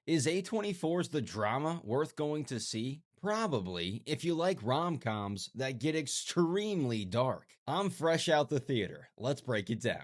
Is A24's The Drama worth going to see? Probably, if you like rom-coms that get extremely dark. I'm fresh out the theater. Let's break it down.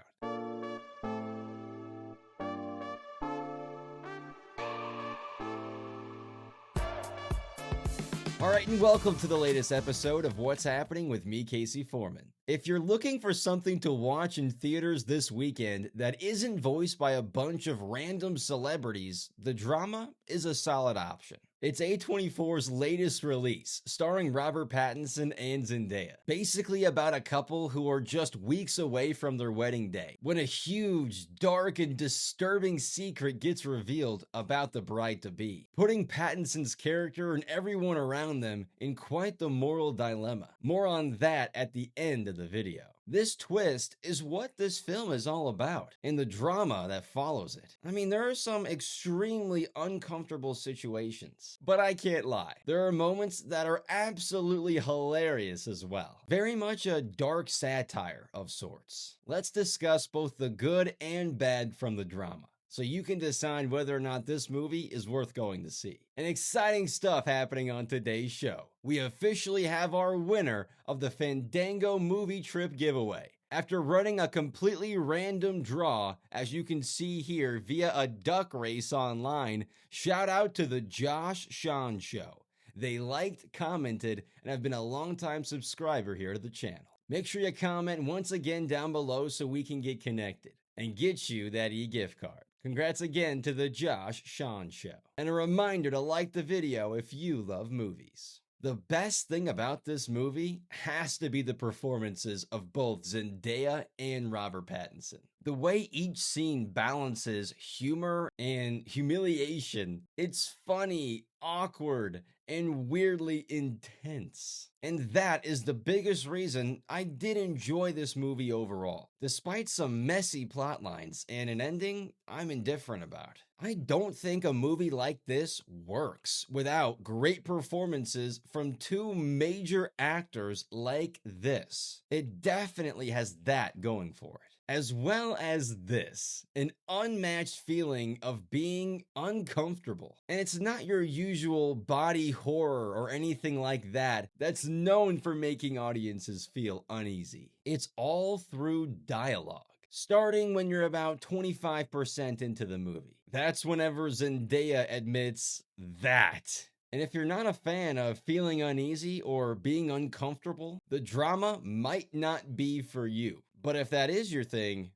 All right, and welcome to the latest episode of What's Happening with me, Casey Foreman. If you're looking for something to watch in theaters this weekend that isn't voiced by a bunch of random celebrities, The Drama is a solid option. It's A24's latest release, starring Robert Pattinson and Zendaya. Basically about a couple who are just weeks away from their wedding day, when a huge, dark, and disturbing secret gets revealed about the bride-to-be, putting Pattinson's character and everyone around them in quite the moral dilemma. More on that at the end of the video. This twist is what this film is all about, and the drama that follows it. I mean, there are some extremely uncomfortable situations, but I can't lie. There are moments that are absolutely hilarious as well. Very much a dark satire of sorts. Let's discuss both the good and bad from the drama, so you can decide whether or not this movie is worth going to see. And exciting stuff happening on today's show. We officially have our winner of the Fandango movie trip giveaway. After running a completely random draw, as you can see here via a duck race online, shout out to the Josh Sean Show. They liked, commented, and have been a longtime subscriber here to the channel. Make sure you comment once again down below so we can get connected and get you that e-gift card. Congrats again to the Josh Sean Show. And a reminder to like the video if you love movies. The best thing about this movie has to be the performances of both Zendaya and Robert Pattinson. The way each scene balances humor and humiliation, it's funny, awkward, and weirdly intense. And that is the biggest reason I did enjoy this movie overall. Despite some messy plot lines and an ending I'm indifferent about. I don't think a movie like this works without great performances from two major actors like this. It definitely has that going for it. As well as this, an unmatched feeling of being uncomfortable. And it's not your usual body horror or anything like that that's known for making audiences feel uneasy. It's all through dialogue. Starting when you're about 25% into the movie. That's whenever Zendaya admits that. And if you're not a fan of feeling uneasy or being uncomfortable, the drama might not be for you. But if that is your thing,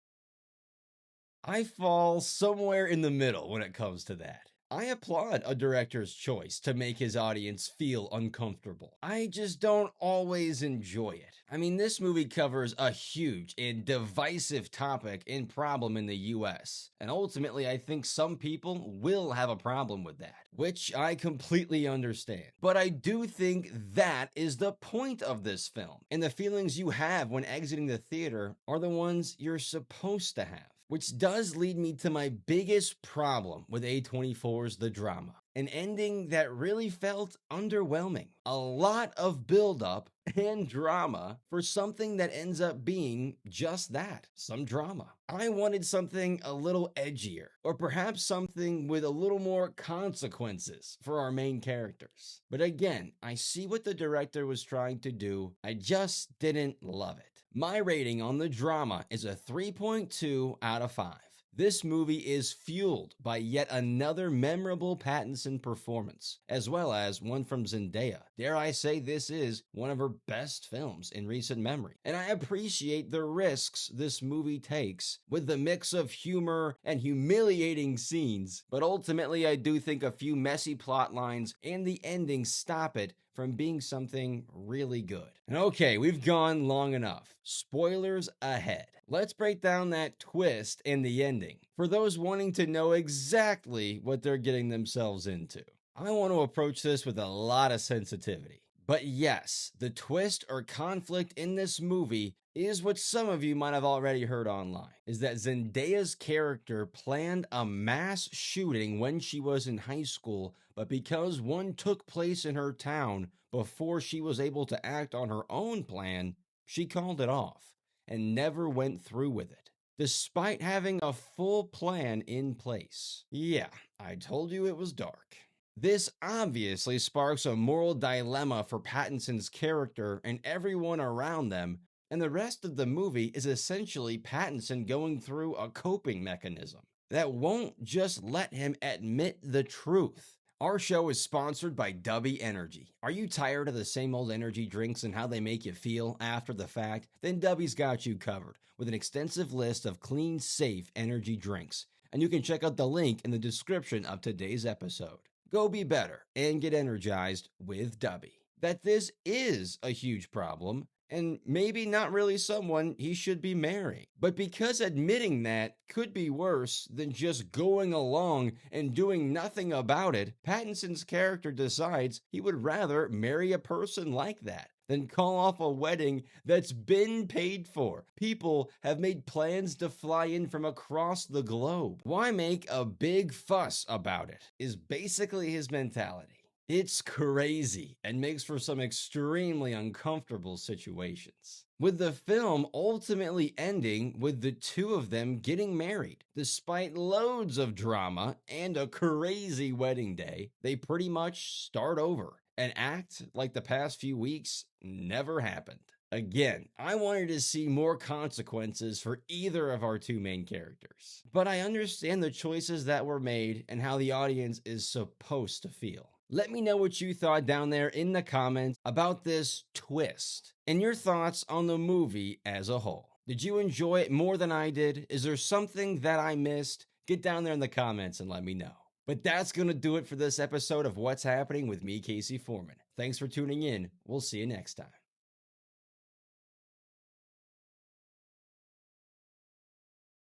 I fall somewhere in the middle when it comes to that. I applaud a director's choice to make his audience feel uncomfortable. I just don't always enjoy it. I mean, this movie covers a huge and divisive topic and problem in the US. And ultimately, I think some people will have a problem with that, which I completely understand. But I do think that is the point of this film. And the feelings you have when exiting the theater are the ones you're supposed to have. Which does lead me to my biggest problem with A24's The Drama. An ending that really felt underwhelming. A lot of build-up and drama for something that ends up being just that, some drama. I wanted something a little edgier, or perhaps something with a little more consequences for our main characters. But again, I see what the director was trying to do, I just didn't love it. My rating on The Drama is a 3.2 out of 5. This movie is fueled by yet another memorable Pattinson performance, as well as one from Zendaya. Dare I say this is one of her best films in recent memory. And I appreciate the risks this movie takes with the mix of humor and humiliating scenes, but ultimately I do think a few messy plot lines and the ending stop it from being something really good. And okay, we've gone long enough. Spoilers ahead. Let's break down that twist and the ending for those wanting to know exactly what they're getting themselves into. I want to approach this with a lot of sensitivity. But yes, the twist or conflict in this movie is what some of you might have already heard online, is that Zendaya's character planned a mass shooting when she was in high school, but because one took place in her town before she was able to act on her own plan, she called it off and never went through with it. despite having a full plan in place. Yeah, I told you it was dark. This obviously sparks a moral dilemma for Pattinson's character and everyone around them, and the rest of the movie is essentially Pattinson going through a coping mechanism that won't just let him admit the truth. Our show is sponsored by Dubby Energy. Are you tired of the same old energy drinks and how they make you feel after the fact? Then Dubby's got you covered with an extensive list of clean, safe energy drinks. And you can check out the link in the description of today's episode. Go be better and get energized with Dubby. That this is a huge problem, and maybe not really someone he should be marrying. But because admitting that could be worse than just going along and doing nothing about it, Pattinson's character decides he would rather marry a person like that than call off a wedding that's been paid for. People have made plans to fly in from across the globe. Why make a big fuss about it? Is basically his mentality. It's crazy and makes for some extremely uncomfortable situations. With the film ultimately ending with the two of them getting married. Despite loads of drama and a crazy wedding day, they pretty much start over and act like the past few weeks never happened. Again, I wanted to see more consequences for either of our two main characters, but I understand the choices that were made and how the audience is supposed to feel. Let me know what you thought down there in the comments about this twist and your thoughts on the movie as a whole. Did you enjoy it more than I did? Is there something that I missed? Get down there in the comments and let me know. But that's going to do it for this episode of What's Happening with me, Casey Foreman. Thanks for tuning in. We'll see you next time.